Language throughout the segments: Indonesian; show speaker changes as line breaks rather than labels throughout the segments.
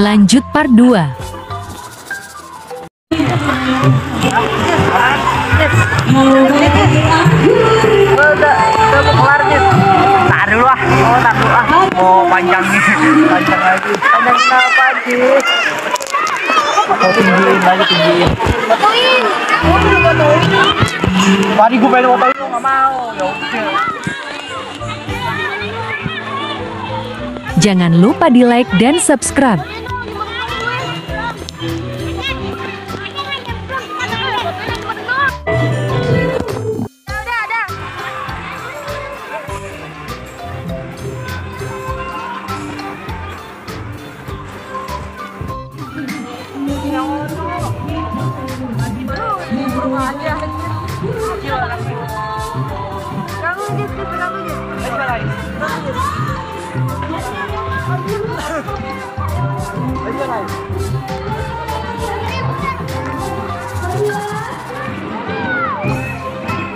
Lanjut part 2.
Udah mau kelar nih. Tahan dulu ah. Oh, tahan dulu ah. Mau panjang nih. Panjang lagi. Panjangin apa sih? Mau tinggiin lagi, tinggiin. Fotoin. Mau fotoin. Tadi gue pengen fotoin lo nggak mau. Ya udah.
Jangan lupa di like dan subscribe.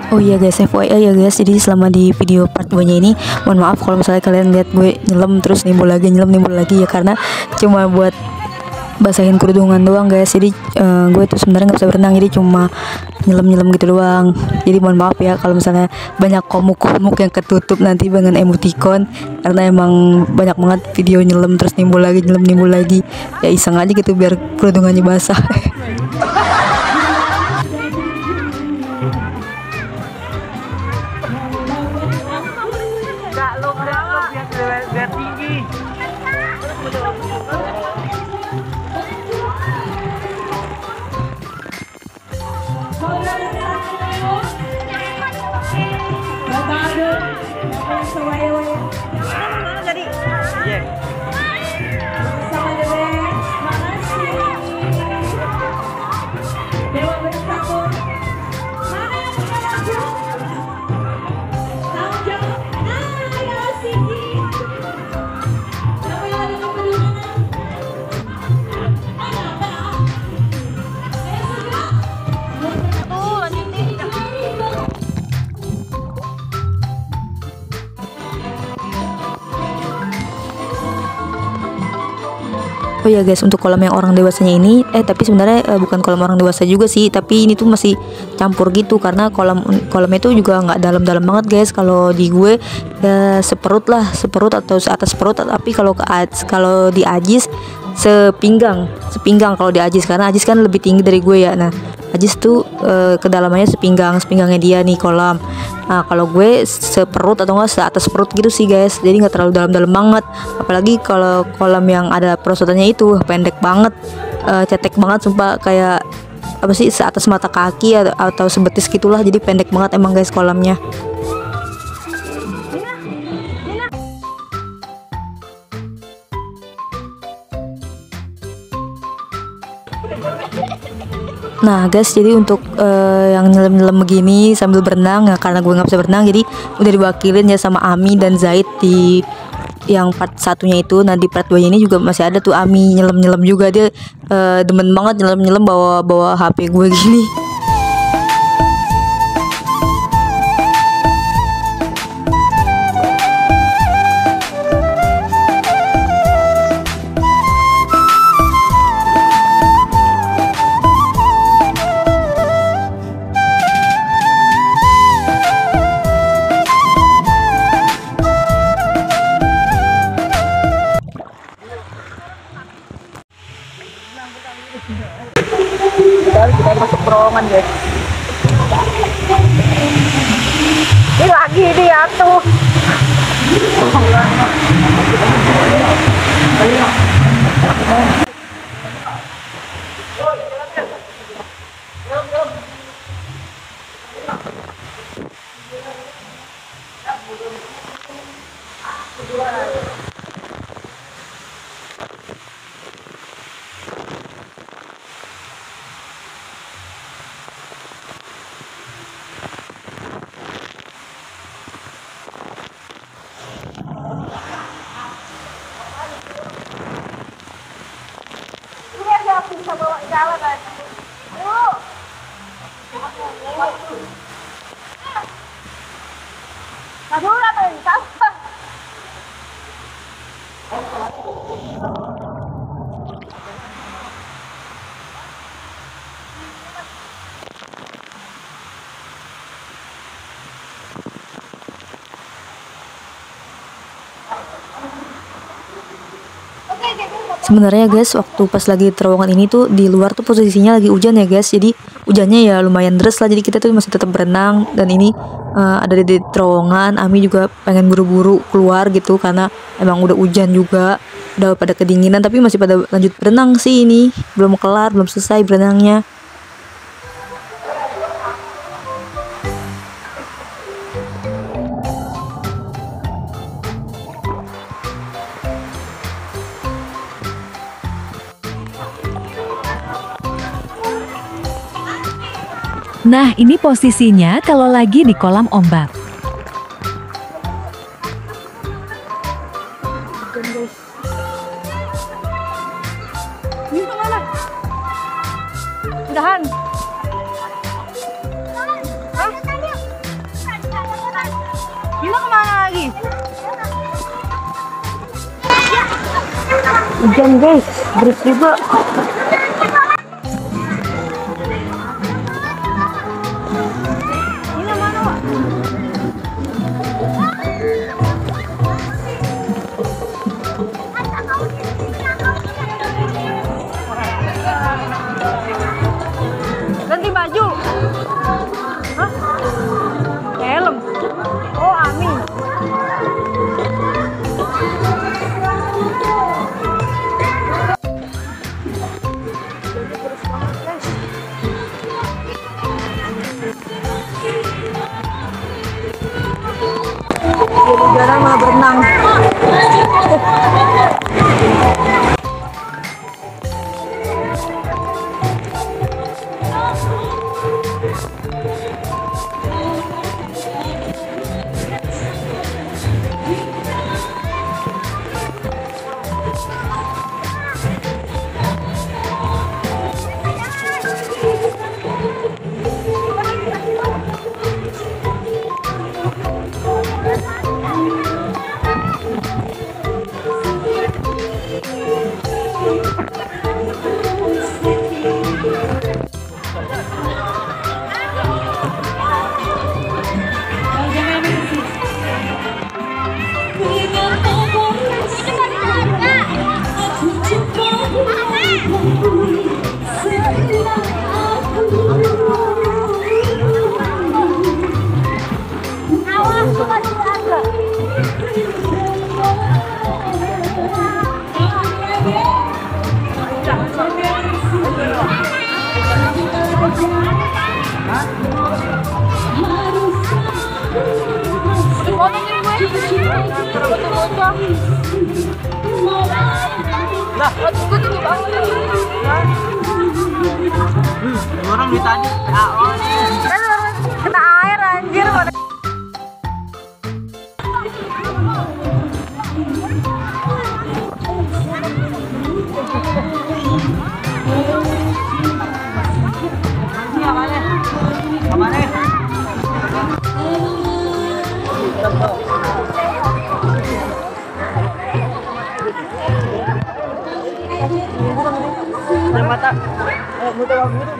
Oh iya guys, FYI ya guys, jadi selama di video part 2 nya ini mohon maaf kalau misalnya kalian lihat gue nyelam terus nimbul lagi ya, karena cuma buat basahin kerudungan doang guys. Jadi gue tuh sebenarnya nggak bisa berenang, jadi cuma nyelam gitu doang. Jadi mohon maaf ya kalau misalnya banyak komuk-komuk yang ketutup nanti dengan emoticon, karena emang banyak banget video nyelam terus nimbul lagi ya, iseng aja gitu biar kerudungannya basah.
Biar tinggi.
Oh ya guys, untuk kolam yang orang dewasanya ini tapi sebenarnya bukan kolam orang dewasa juga sih, tapi ini tuh masih campur gitu, karena kolamnya itu juga nggak dalam-dalam banget guys. Kalau di gue ya seperut atau seatas perut, tapi kalau di Ajis sepinggang kalau di Ajis, karena Ajis kan lebih tinggi dari gue ya. Nah, Ajis tuh kedalamannya sepinggangnya dia nih kolam. Nah, kalau gue seperut atau enggak seatas perut gitu sih guys, jadi nggak terlalu dalam-dalam banget. Apalagi kalau kolam yang ada perosotannya itu pendek banget, cetek banget sumpah, kayak apa sih, seatas mata kaki atau sebetis gitulah, jadi pendek banget emang guys kolamnya. Nah guys, jadi untuk yang nyelam begini sambil berenang, ya karena gue nggak bisa berenang, jadi udah diwakilin ya sama Ami dan Zaid di yang part satunya itu. Nah di part 2 ini juga masih ada tuh Ami nyelam juga, dia demen banget nyelam bawa HP gue gini.
Kita masuk terowongan guys. Ini lagi dia tuh.
Sebenarnya guys, waktu pas lagi terowongan ini tuh di luar tuh posisinya lagi hujan ya guys. Jadi hujannya ya lumayan deras lah. Jadi kita tuh masih tetap berenang, dan ini ada di terowongan. Ami juga pengen buru-buru keluar gitu karena emang udah hujan juga, udah pada kedinginan, tapi masih pada lanjut berenang sih. Ini belum kelar, belum selesai berenangnya.
Nah, ini posisinya kalau lagi di kolam ombak.
Ini kemana? Udahan. Hah? Gila kemana lagi?
Hujan guys, beris juga.
Gila mana, Wak? Ganti baju. Hah? Helm. Oh, Ami.
Jarang malah berenang.
Lah, orang di tadi.
Kena air anjir.
Mata, muter waktu itu.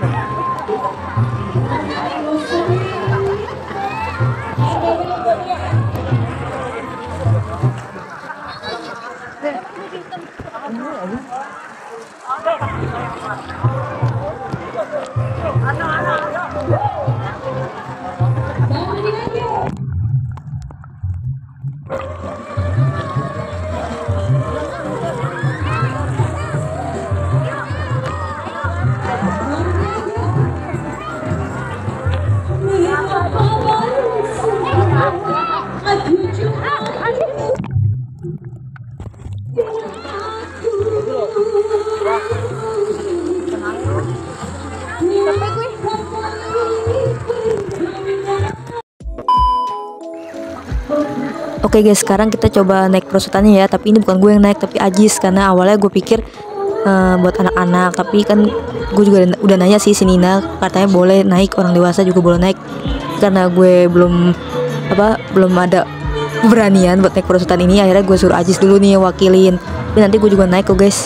Oke guys, sekarang kita coba naik perosotannya ya. Tapi ini bukan gue yang naik, tapi Ajis. Karena awalnya gue pikir buat anak-anak, tapi kan gue juga udah nanya sih si Nina, katanya boleh naik, orang dewasa juga boleh naik. Karena gue belum ada keberanian buat naik perosotan ini, akhirnya gue suruh Ajis dulu nih yang wakilin. Tapi nanti gue juga naik kok guys.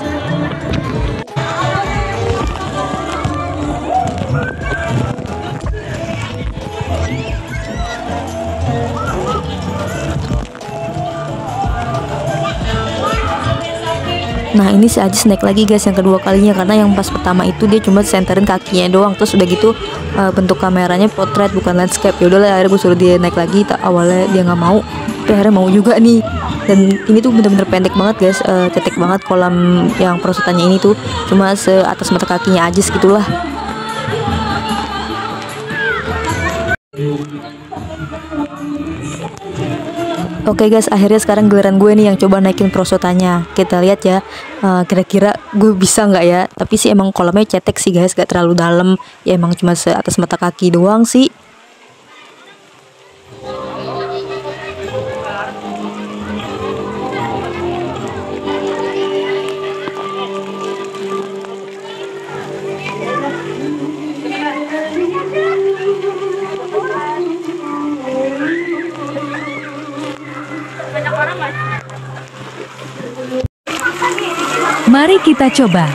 Nah ini si Ajis naik lagi guys yang kedua kalinya, karena yang pas pertama itu dia cuma senterin kakinya doang, terus udah gitu bentuk kameranya potret bukan landscape. Ya udahlah akhirnya gue suruh dia naik lagi. Awalnya dia nggak mau, tapi akhirnya mau juga nih. Dan ini tuh bener-bener pendek banget guys, cetek banget kolam yang perosotannya ini tuh cuma seatas mata kakinya Ajis gitulah. Oke guys, akhirnya sekarang giliran gue nih yang coba naikin perosotannya. Kita lihat ya, kira-kira gue bisa nggak ya. Tapi sih emang kolamnya cetek sih guys, gak terlalu dalam. Ya emang cuma seatas mata kaki doang sih.
Mari kita coba.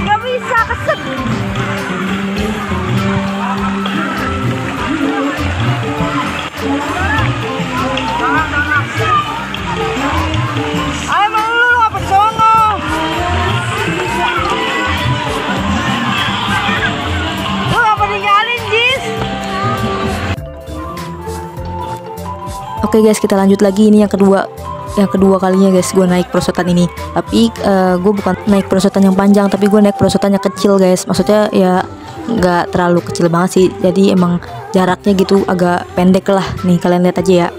Gak bisa keset. Ayo mau lu apa sono? Lu apa tinggalin Jis?
Oke guys, kita lanjut lagi. Ini yang kedua kalinya guys gue naik perosotan ini. Tapi gue bukan naik perosotan yang panjang, tapi gue naik perosotan yang kecil guys. Maksudnya ya nggak terlalu kecil banget sih, jadi emang jaraknya gitu agak pendek lah. Nih kalian lihat aja ya.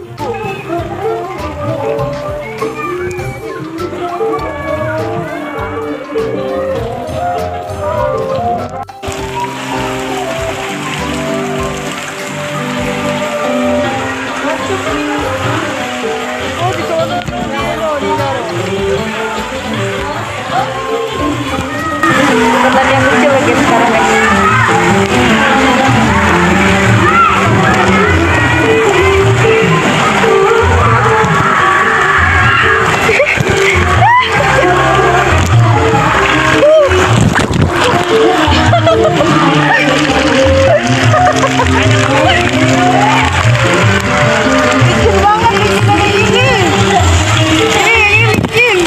Perosotan yang kecil lagi sekarang guys. Licin banget licin dari ini. Ini licin.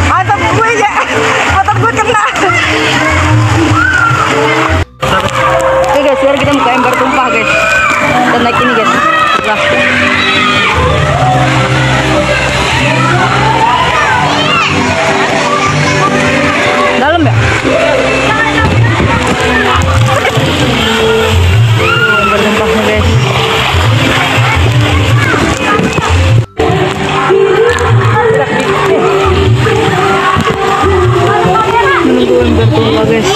Atap gue ya, atap gue kena. Oke guys, sekarang kita buka ember tumpah guys. Dan naik ini guys. Sebelah. Dalam ya? Ember tumpahnya guys. Menunggu ember tumpah guys.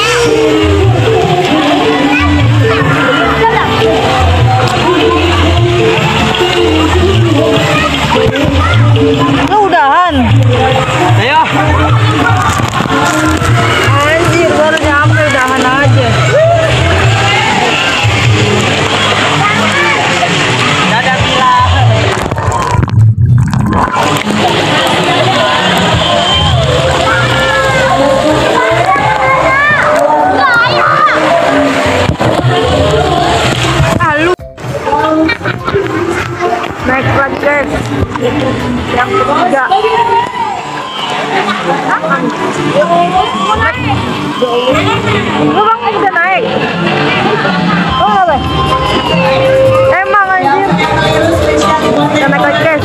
Lu udahan.
Ayo.
Anjir, baru nyampe udahan aja.
Dadah gila.
Lu naik lagi guys. Yang ketiga. Lu bang udah naik. Oh apa? Emang anjir. Kita naik lagi guys.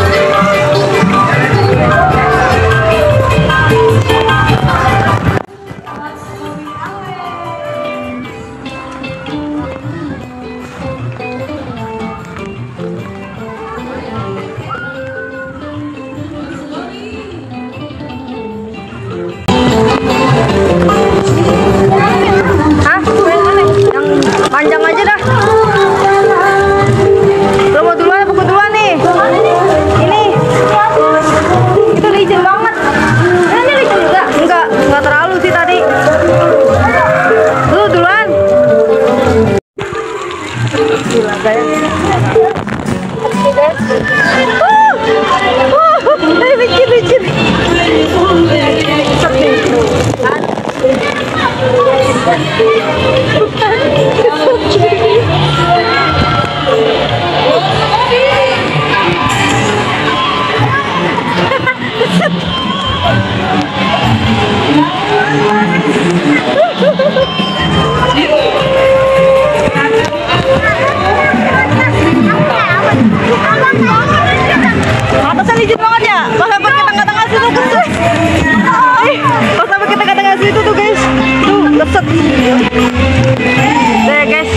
situ tuh guys. Tuh, keset. Deh guys.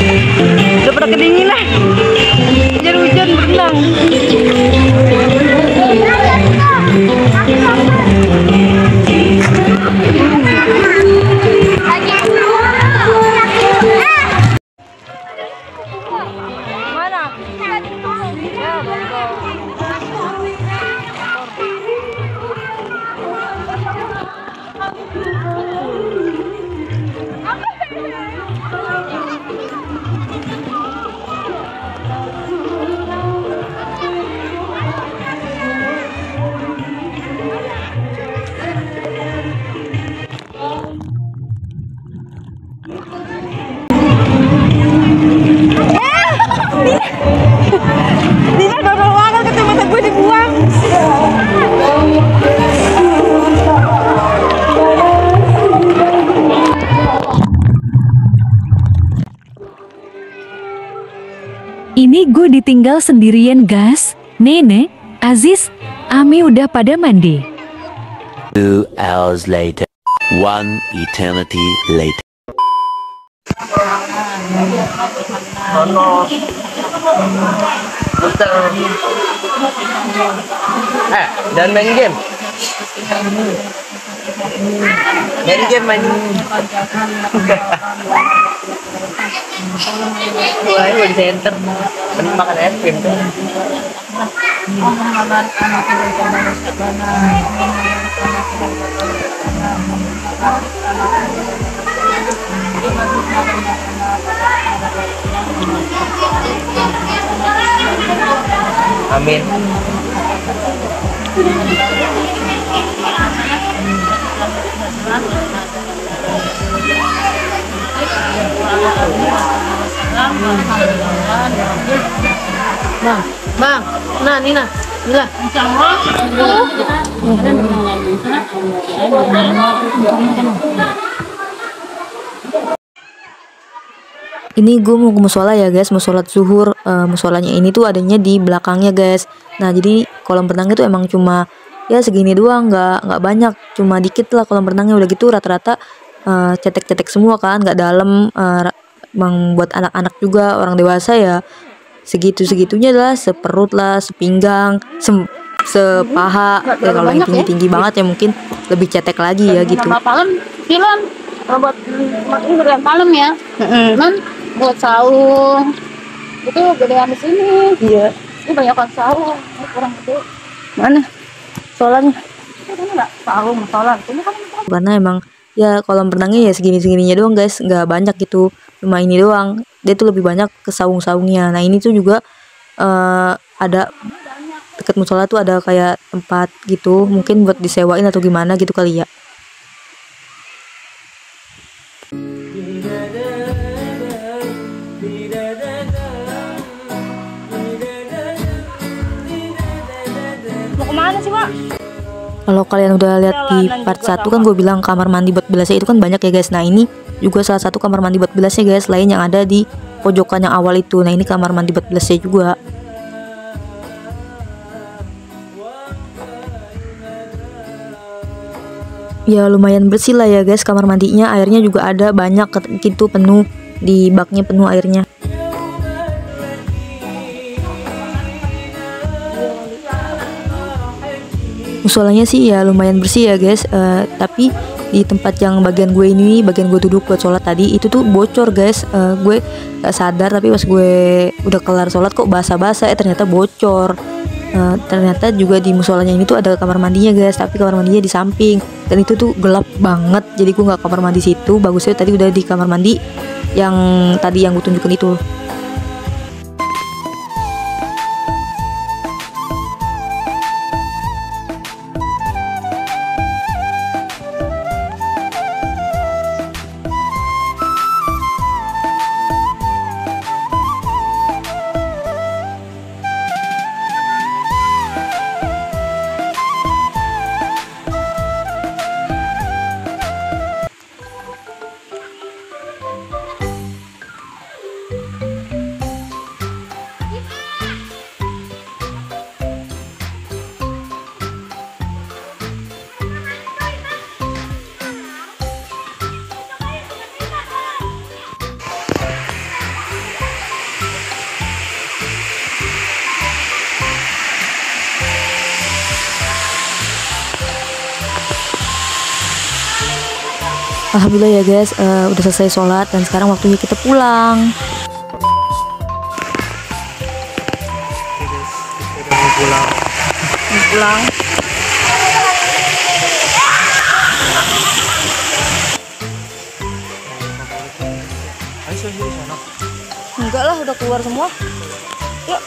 Udah pada kedinginan. Hujan-hujan berenang. Dina dorong banget kacamata gue dibuang.
Ini gue ditinggal sendirian gas. Nenek, Aziz, Ami udah pada mandi.
2 hours later. 1 eternity later.
Sono. Puter. Dan main game. Main game main. Wah, ini di center. Mending makan es krim tuh. Amin.
Bang, nah Nina, Nila.
Ini gue mau ke musola ya guys, mau sholat zuhur. Musolanya ini tuh adanya di belakangnya guys. Nah jadi kolam renangnya tuh emang cuma ya segini doang, nggak banyak, cuma dikit lah kolam renangnya. Udah gitu rata-rata cetek-cetek semua kan, nggak dalam. Emang buat anak-anak juga, orang dewasa ya segitu-segitunya lah, seperut lah, sepinggang, sepaha. Ya kalau yang tinggi-tinggi banget ya mungkin lebih cetek lagi ya gitu.
Sama palem, film. Kalau buat ini gedean palem ya. Cuman buat saung itu gedean di sini.
Iya.
Ini banyak kan saung, ini kurang gede.
Mana? Soalnya
Ini enggak saung, sholat. Ini kan
Karena emang ya kolam renangnya ya segini-segininya doang guys, nggak banyak gitu, cuma ini doang. Dia tuh lebih banyak ke saung-saungnya. Nah ini tuh juga ada deket musola tuh ada kayak tempat gitu, mungkin buat disewain atau gimana gitu kali ya.
mau kemana sih, Pak?
Kalau kalian udah lihat di part 1 kan gue bilang kamar mandi buat bilasnya itu kan banyak ya guys. Nah ini juga salah satu kamar mandi buat bilasnya guys, lain yang ada di pojokan yang awal itu. Nah ini kamar mandi buat bilasnya juga. Ya lumayan bersih lah ya guys kamar mandinya, airnya juga ada banyak gitu, penuh di baknya, penuh airnya. Musolanya sih ya lumayan bersih ya guys, tapi di tempat yang bagian gue ini, bagian gue duduk buat sholat tadi itu tuh bocor guys. Gue gak sadar tapi pas gue udah kelar sholat kok basah-basah, ternyata bocor. Ternyata juga di musolanya ini tuh ada kamar mandinya guys, tapi kamar mandinya di samping dan itu tuh gelap banget, jadi gue nggak kamar mandi situ. Bagusnya tadi udah di kamar mandi yang tadi yang gue tunjukin itu. Alhamdulillah ya guys, udah selesai sholat dan sekarang waktunya kita pulang.
Kita mau pulang.
Pulang.
Ayo sendiri sana.
Enggak lah, udah keluar semua. Yuk.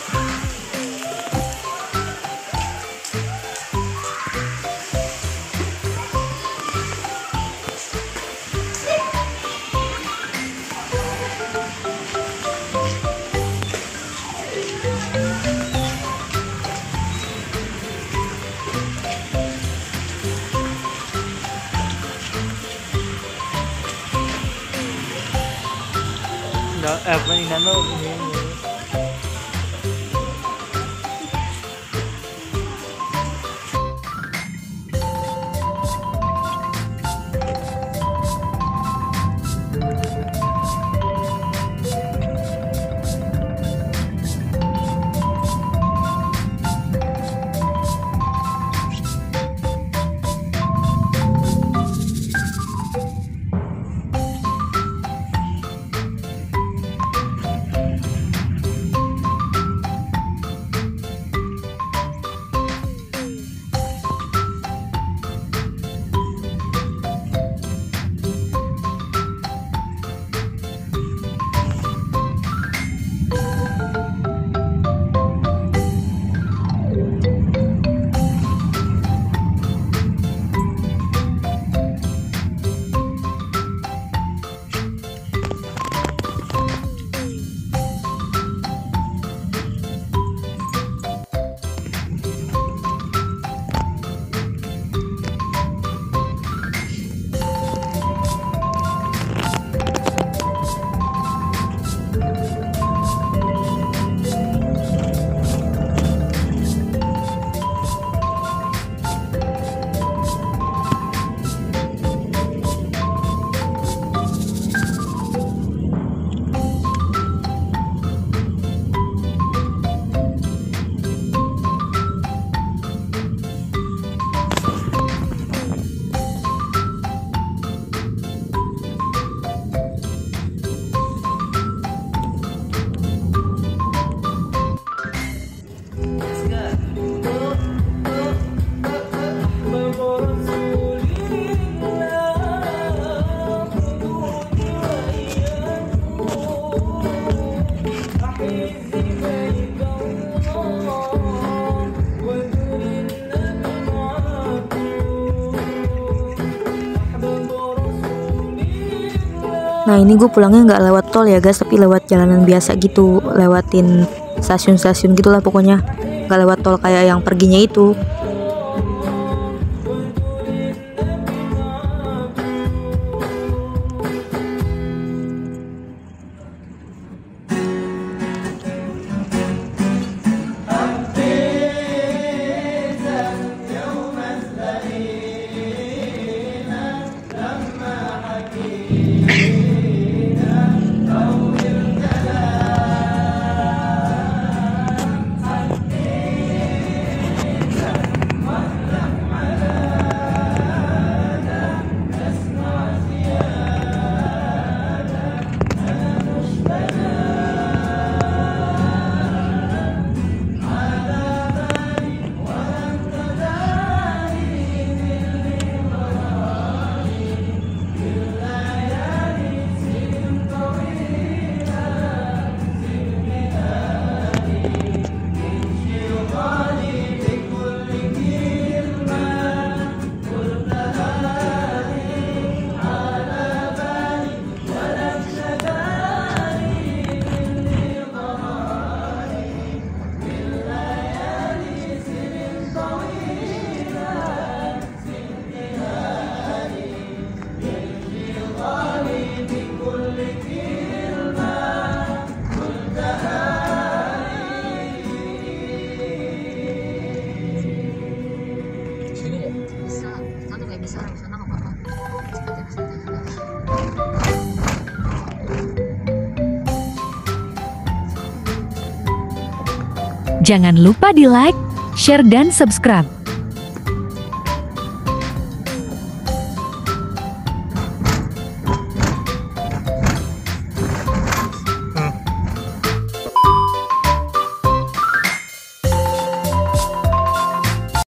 Mainan lo ini.
Nah ini gue pulangnya nggak lewat tol ya guys, tapi lewat jalanan biasa gitu, lewatin stasiun-stasiun gitulah pokoknya, nggak lewat tol kayak yang perginya itu.
Jangan lupa di like, share, dan subscribe.